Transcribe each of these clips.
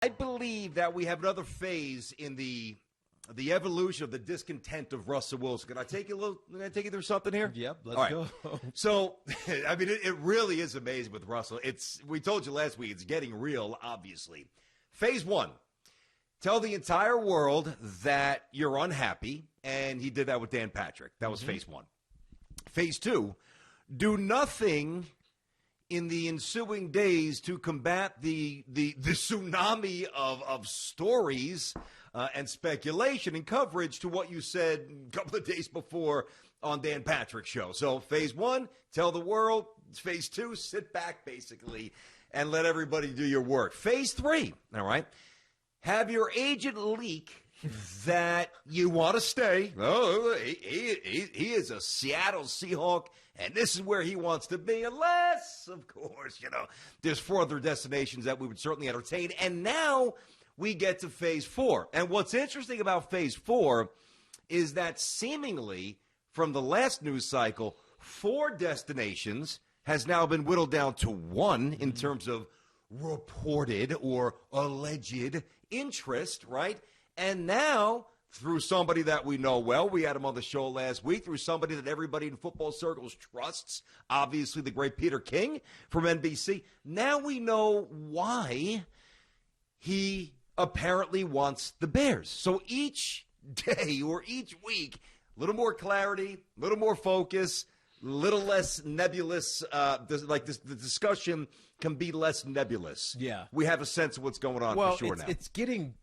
I believe that we have another phase in the evolution of the discontent of Russell Wilson. Can I take you through something here? Yep, let's go. So, I mean, it really is amazing with Russell. We told you last week, it's getting real, obviously. Phase one, tell the entire world that you're unhappy, and he did that with Dan Patrick. That was phase one. Phase two, do nothing in the ensuing days to combat the tsunami of stories and speculation and coverage to what you said a couple of days before on Dan Patrick's show. So phase one, tell the world. Phase two, sit back, basically, and let everybody do your work. Phase three, all right, have your agent leak that you want to stay. Oh, he is a Seattle Seahawk, and this is where he wants to be, unless, of course, there's 4 other destinations that we would certainly entertain. And now we get to phase four. And what's interesting about phase four is that seemingly from the last news cycle, 4 destinations has now been whittled down to 1 in terms of reported or alleged interest, right? And now, through somebody that we know well, we had him on the show last week, through somebody that everybody in football circles trusts, obviously the great Peter King from NBC, now we know why he apparently wants the Bears. So each day or each week, a little more clarity, a little more focus, a little less nebulous, the discussion can be less nebulous. Yeah. We have a sense of what's going on for sure now. It's getting,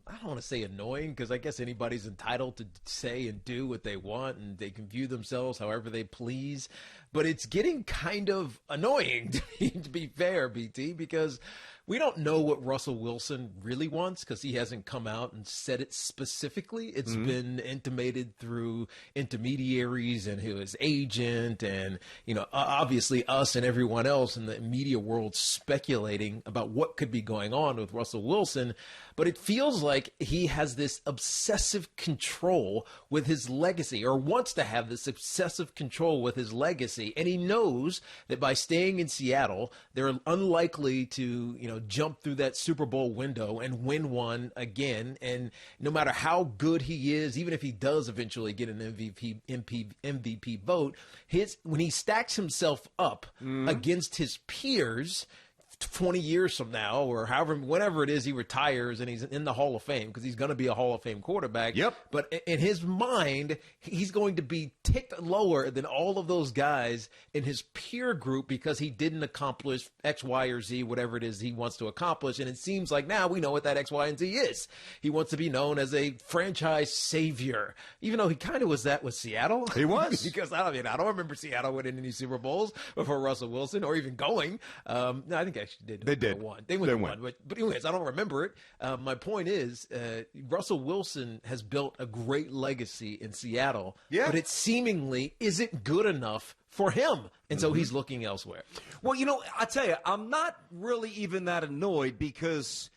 I don't want to say annoying, because I guess anybody's entitled to say and do what they want, and they can view themselves however they please. But it's getting kind of annoying, to be fair, BT, because we don't know what Russell Wilson really wants, because he hasn't come out and said it specifically. It's been intimated through intermediaries and his agent and, obviously us and everyone else in the media world speculating about what could be going on with Russell Wilson. But it feels like he has this obsessive control with his legacy, or wants to have this obsessive control with his legacy. And he knows that by staying in Seattle, they're unlikely to, jump through that Super Bowl window and win one again. And no matter how good he is, even if he does eventually get an MVP vote, when he stacks himself up against his peers 20 years from now, or whenever it is he retires and he's in the Hall of Fame, because he's going to be a Hall of Fame quarterback. Yep. But in his mind, he's going to be ticked lower than all of those guys in his peer group because he didn't accomplish X, Y, or Z, whatever it is he wants to accomplish. And it seems like now we know what that X, Y, and Z is. He wants to be known as a franchise savior, even though he kind of was that with Seattle. He was. Because I don't remember Seattle winning any Super Bowls before Russell Wilson, or even going. No, I think actually did. They did. They won. But anyways, I don't remember it. My point is, Russell Wilson has built a great legacy in Seattle, but it seemingly isn't good enough for him. And so he's looking elsewhere. Well, I tell you, I'm not really even that annoyed, because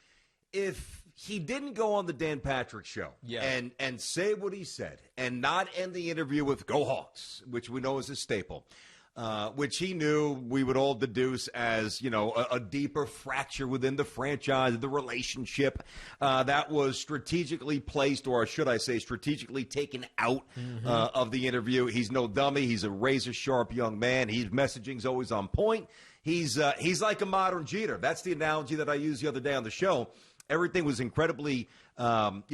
if he didn't go on the Dan Patrick show and say what he said and not end the interview with "Go Hawks," which we know is a staple, which he knew we would all deduce as, a deeper fracture within the franchise, the relationship that was strategically placed, or should I say strategically taken out of the interview. He's no dummy. He's a razor-sharp young man. His messaging's always on point. He's like a modern Jeter. That's the analogy that I used the other day on the show. Everything was incredibly, packaged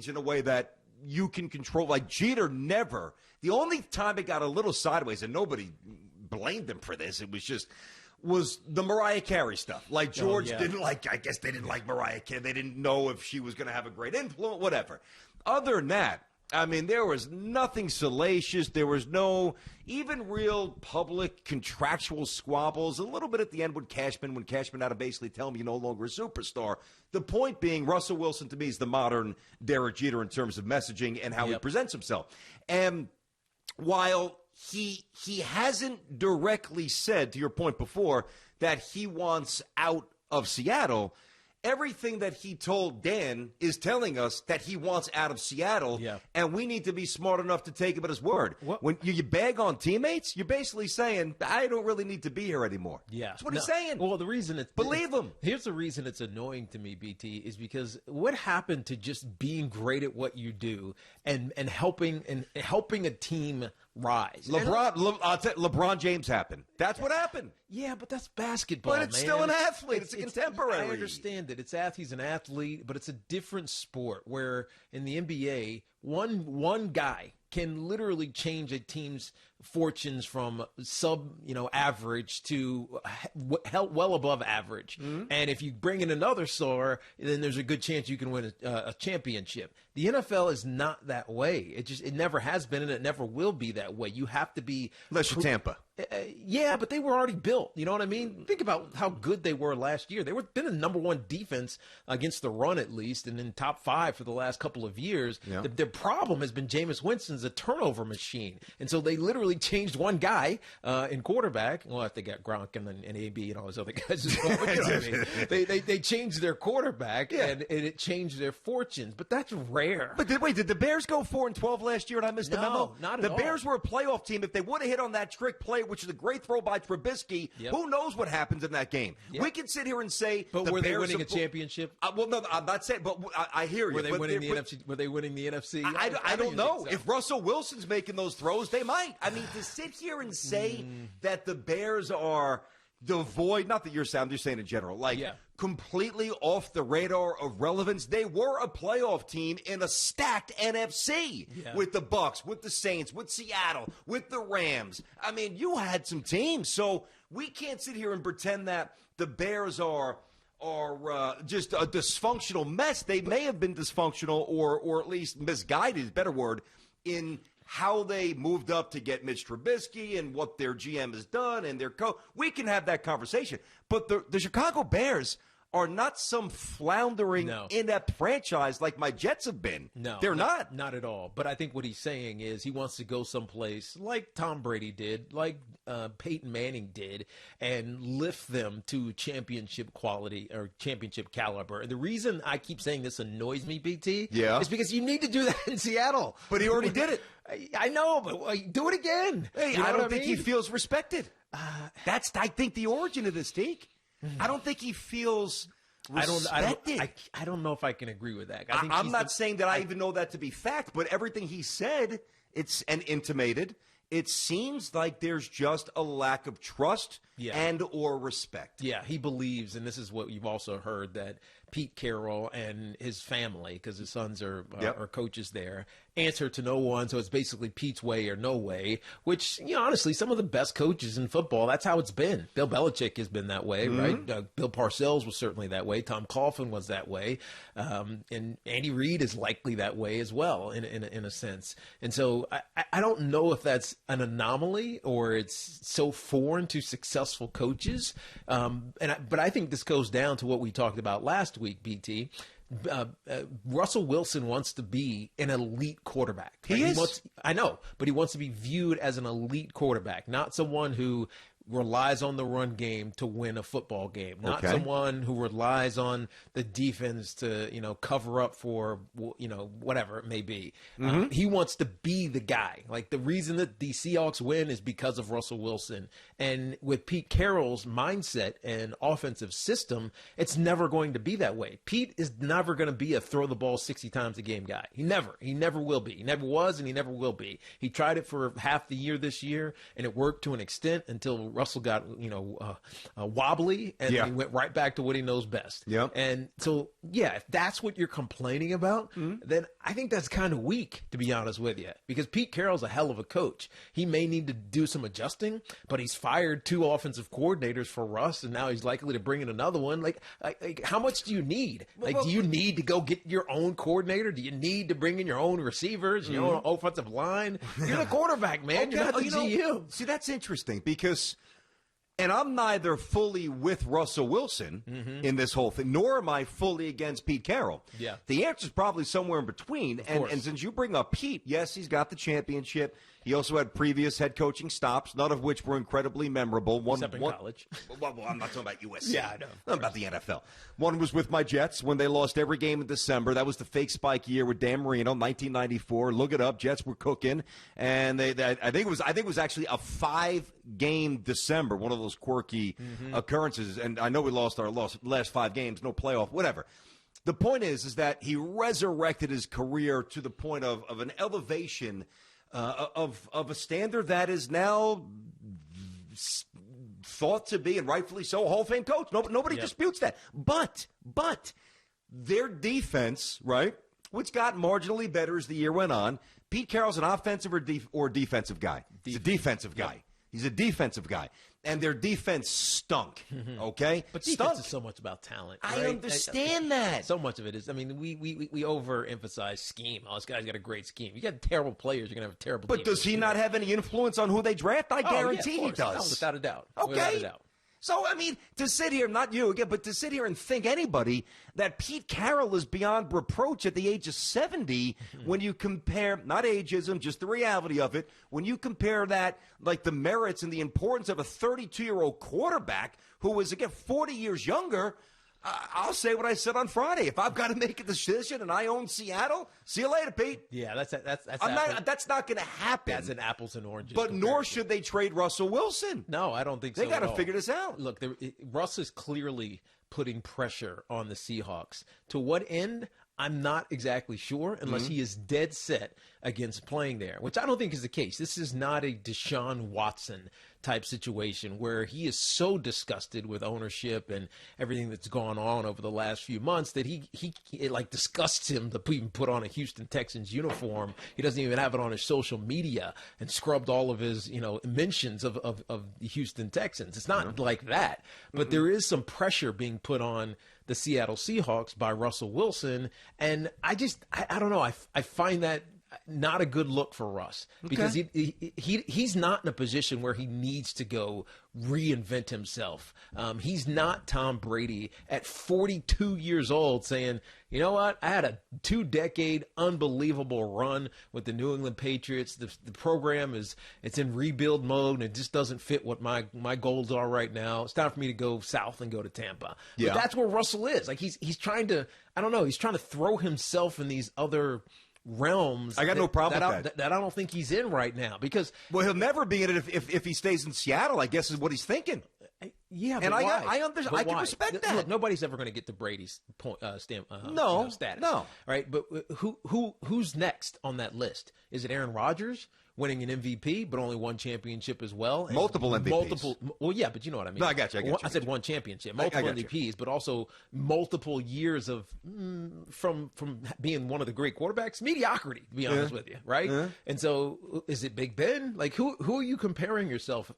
in a way that you can control. Like Jeter never. The only time it got a little sideways, and nobody blamed him for this, was the Mariah Carey stuff. Like George didn't like, I guess they didn't like Mariah Carey. They didn't know if she was going to have a great influence, whatever. Other than that, I mean, there was nothing salacious. There was no even real public contractual squabbles. A little bit at the end when Cashman had to basically tell him you're no longer a superstar. The point being, Russell Wilson to me is the modern Derek Jeter in terms of messaging and how he presents himself. And while he hasn't directly said, to your point before, that he wants out of Seattle, everything that he told Dan is telling us that he wants out of Seattle, and we need to be smart enough to take him at his word. When you bag on teammates, you're basically saying, I don't really need to be here anymore. Yeah. That's what he's saying. Well, the reason it's... Believe him. Here's the reason it's annoying to me, BT, is because what happened to just being great at what you do and helping a team rise? LeBron James happened. That's what happened. Yeah, but that's basketball, But it's still an athlete. It's a contemporary. I understand it. He's an athlete, but it's a different sport where in the NBA, one guy can literally change a team's fortunes from average to well above average. And if you bring in another star, then there's a good chance you can win a championship. The NFL is not that way. It never has been, and it never will be that way. You have to be... Unless you're Tampa. Yeah, but they were already built. You know what I mean? Think about how good they were last year. They were been a number one defense against the run, at least, and in top 5 for the last couple of years. Yeah. The problem has been Jameis Winston's a turnover machine. And so they literally changed one guy in quarterback. Well, if they got Gronk and AB and all those other guys as well. But you know what I mean? They changed their quarterback, and it changed their fortunes. But that's rare. But did the Bears go 4-12 last year and I missed the memo? Not at all. The Bears were a playoff team. If they would have hit on that trick play, which is a great throw by Trubisky, who knows what happens in that game? We can sit here and say, but were they winning a championship? Well, no, I'm not saying, but I hear you. Were they winning the NFC? Were they winning the NFC? I don't know. So. If Russell Wilson's making those throws, they might. I mean, to sit here and say that the Bears are devoid, not that you're saying in general, completely off the radar of relevance. They were a playoff team in a stacked NFC with the Bucs, with the Saints, with Seattle, with the Rams. I mean, you had some teams. So we can't sit here and pretend that the Bears are just a dysfunctional mess. They may have been dysfunctional or at least misguided, better word, in how they moved up to get Mitch Trubisky and what their GM has done and their coach. We can have that conversation. But the Chicago Bears are not some floundering, inept franchise like my Jets have been. No, they're not. Not at all. But I think what he's saying is he wants to go someplace like Tom Brady did, like Peyton Manning did, and lift them to championship quality or championship caliber. And the reason I keep saying this annoys me, BT, is because you need to do that in Seattle. But he already did it. I know, but do it again. Hey, you know I don't think he feels respected. That's, I think, the origin of this, Deke. I don't think he feels respected. I don't know if I can agree with that. I'm not saying that I even know that to be fact, but everything he said, and intimated, it seems like there's just a lack of trust and or respect. Yeah, he believes, and this is what you've also heard, that Pete Carroll and his family, because his sons are coaches there, answer to no one. So it's basically Pete's way or no way, which, honestly, some of the best coaches in football, that's how it's been. Bill Belichick has been that way, right? Bill Parcells was certainly that way. Tom Coughlin was that way. And Andy Reid is likely that way as well, in a sense. And so I don't know if that's an anomaly or it's so foreign to successful coaches. But I think this goes down to what we talked about last week, BT. Russell Wilson wants to be an elite quarterback. He is. I know, but he wants to be viewed as an elite quarterback, not someone who relies on the run game to win a football game, not someone who relies on the defense to, cover up for, whatever it may be. He wants to be the guy. Like, the reason that the Seahawks win is because of Russell Wilson. And with Pete Carroll's mindset and offensive system, it's never going to be that way. Pete is never going to be a throw the ball 60 times a game guy. He never will be. He never was, and he never will be. He tried it for half the year this year, and it worked to an extent until Russell got, wobbly, and he went right back to what he knows best. Yep. And so, if that's what you're complaining about, then I think that's kind of weak, to be honest with you, because Pete Carroll's a hell of a coach. He may need to do some adjusting, but he's fired 2 offensive coordinators for Russ, and now he's likely to bring in another one. Like how much do you need? Do you need to go get your own coordinator? Do you need to bring in your own receivers, your own offensive line? You're the quarterback, man. You're not the GM. See, that's interesting because... And I'm neither fully with Russell Wilson in this whole thing, nor am I fully against Pete Carroll. Yeah. The answer is probably somewhere in between. And since you bring up Pete, yes, he's got the championship. He also had previous head coaching stops, none of which were incredibly memorable. Except in college. Well, I'm not talking about USC. Yeah, I know. I'm about the NFL. One was with my Jets when they lost every game in December. That was the fake spike year with Dan Marino, 1994. Look it up. Jets were cooking, and I think it was actually a 5-game December, one of those quirky occurrences. And I know we lost our last 5 games, no playoff, whatever. The point is that he resurrected his career to the point of an elevation of a standard that is now thought to be, and rightfully so, a Hall of Fame coach. Nobody disputes that. But their defense, right, which got marginally better as the year went on. Pete Carroll's an offensive or defensive guy. He's a defensive guy. He's a defensive guy. And their defense stunk, okay? But defense is so much about talent. Right? I understand that. So much of it is, I mean, we overemphasize scheme. Oh, this guy's got a great scheme. You got terrible players, you're going to have a terrible team. But does he not have any influence on who they draft? I guarantee he does. No, without a doubt. Okay. Without a doubt. So, I mean, to sit here, not you again, but to sit here and think anybody that Pete Carroll is beyond reproach at the age of 70 when you compare, not ageism, just the reality of it, when you compare that, like the merits and the importance of a 32-year-old quarterback who was, again, 40 years younger, I'll say what I said on Friday. If I've got to make a decision and I own Seattle, see you later, Pete. Yeah, that's not going to happen. That's an apples and oranges. But nor should they trade Russell Wilson. No, I don't think so. They got to figure this out. Look, Russ is clearly putting pressure on the Seahawks. To what end? I'm not exactly sure unless he is dead set against playing there, which I don't think is the case. This is not a Deshaun Watson type situation where he is so disgusted with ownership and everything that's gone on over the last few months that it like disgusts him to even put on a Houston Texans uniform. He doesn't even have it on his social media and scrubbed all of his, mentions of the Houston Texans. It's not like that, but there is some pressure being put on the Seattle Seahawks by Russell Wilson. And I don't know. I find that not a good look for Russ because he's not in a position where he needs to go reinvent himself. He's not Tom Brady at 42 years old saying, you know what, I had a 2-decade unbelievable run with the New England Patriots. The program it's in rebuild mode and it just doesn't fit what my goals are right now. It's time for me to go south and go to Tampa. Yeah. But that's where Russell is. Like he's trying to, I don't know, he's trying to throw himself in these other realms. I got no problem with that. That I don't think he's in right now because he'll never be in it if he stays in Seattle, I guess is what he's thinking. Yeah, but and why? I can respect that. Look, nobody's ever going to get to Brady's status. No. Right? But who's next on that list? Is it Aaron Rodgers winning an MVP, but only one championship as well? And multiple MVPs. Well, yeah, but you know what I mean. No, I got you. I said one championship, multiple MVPs, but also multiple years of from being one of the great quarterbacks, mediocrity, to be honest with you, right? And so, is it Big Ben? Like, who are you comparing yourself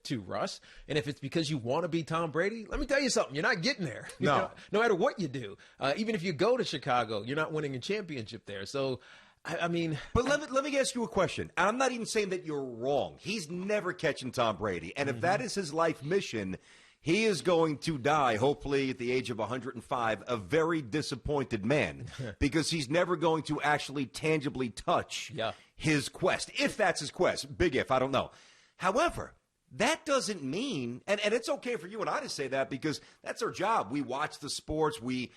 to, Russ? And if it's because you want to be Tom Brady, let me tell you something: you're not getting there. No, no matter what you do, even if you go to Chicago, you're not winning a championship there. So. I mean, but let me ask you a question. I'm not even saying that you're wrong. He's never catching Tom Brady, and if that is his life mission, he is going to die, hopefully at the age of 105, a very disappointed man, because he's never going to actually tangibly touch his quest, if that's his quest. Big if, I don't know. However, that doesn't mean, and it's okay for you and I to say that because that's our job. We watch the sports, we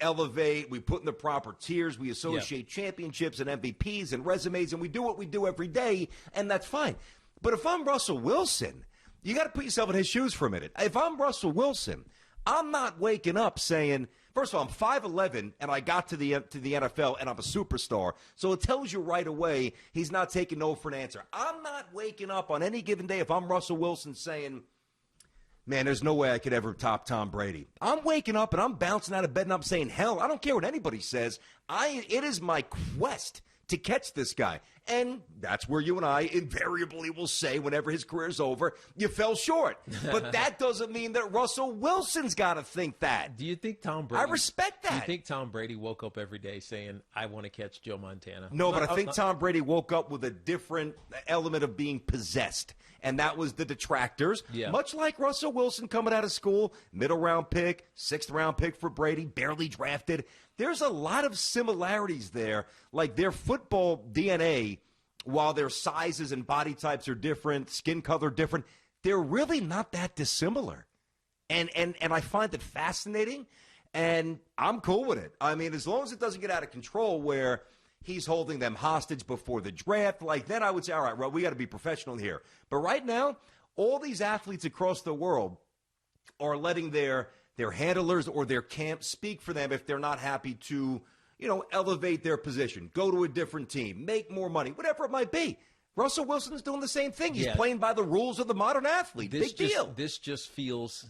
elevate, we put in the proper tiers, we associate championships and MVPs and resumes, and we do what we do every day, and that's fine. But if I'm Russell Wilson, you got to put yourself in his shoes for a minute. If I'm Russell Wilson, I'm not waking up saying, first of all, I'm 5'11", and I got to the NFL, and I'm a superstar. So it tells you right away he's not taking no for an answer. I'm not waking up on any given day if I'm Russell Wilson saying, man, there's no way I could ever top Tom Brady. I'm waking up, and I'm bouncing out of bed, and I'm saying, hell, I don't care what anybody says. It is my quest to catch this guy. And that's where you and I invariably will say whenever his career's over, you fell short. But that doesn't mean that Russell Wilson's got to think that. Do you think Tom Brady... I respect that. Do you think Tom Brady woke up every day saying, I want to catch Joe Montana? No, but I think Tom Brady woke up with a different element of being possessed. And that was the detractors. Yeah. Much like Russell Wilson coming out of school, middle-round pick, sixth-round pick for Brady, barely drafted. There's a lot of similarities there. Like their football DNA while their sizes and body types are different, skin color different, they're really not that dissimilar. And I find it fascinating, and I'm cool with it. I mean, as long as it doesn't get out of control where he's holding them hostage before the draft, like then I would say, all right, well, we got to be professional here. But right now, all these athletes across the world are letting their handlers or their camp speak for them if they're not happy to, elevate their position, go to a different team, make more money, whatever it might be. Russell Wilson is doing the same thing. He's playing by the rules of the modern athlete. Big deal. This just feels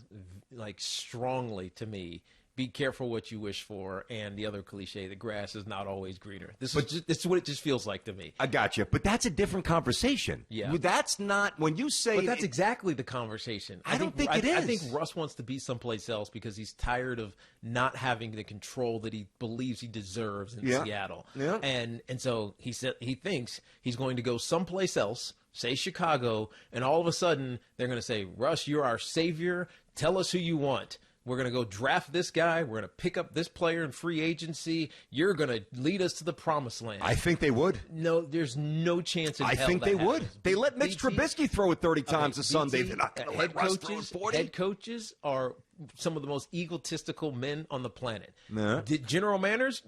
like strongly to me. Be careful what you wish for, and the other cliche, the grass is not always greener. This is what it just feels like to me. I got you, but that's a different conversation. Yeah. That's not, when you say... But that's exactly the conversation. I don't think it is. I think Russ wants to be someplace else because he's tired of not having the control that he believes he deserves in Seattle. Yeah. And so he thinks he's going to go someplace else, say Chicago, and all of a sudden they're going to say, Russ, you're our savior. Tell us who you want. We're going to go draft this guy. We're going to pick up this player in free agency. You're going to lead us to the promised land. I think they would. No, there's no chance in hell I think they would. Happens. They let Mitch Trubisky throw it 30 times a Sunday. They're not going to let Russ throw it 40. Head coaches are some of the most egotistical men on the planet. Yeah. General managers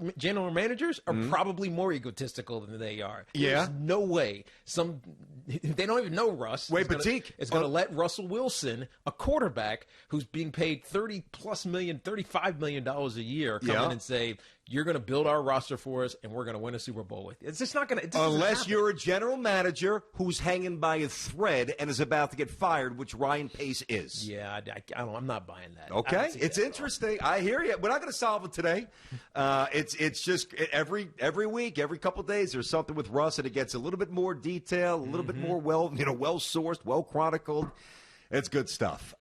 are probably more egotistical than they are. Yeah. There's no way. They don't even know Russ. Wait, Batik is going to let Russell Wilson, a quarterback who's being paid $35 million a year, come in and say, you're going to build our roster for us, and we're going to win a Super Bowl with you. It's just not going to. Unless you're a general manager who's hanging by a thread and is about to get fired, which Ryan Pace is. Yeah, I'm not buying that. Okay, it's interesting. I hear you. We're not going to solve it today. It's just every week, every couple of days, there's something with Russ, and it gets a little bit more detail, a little bit more well sourced, well chronicled. It's good stuff.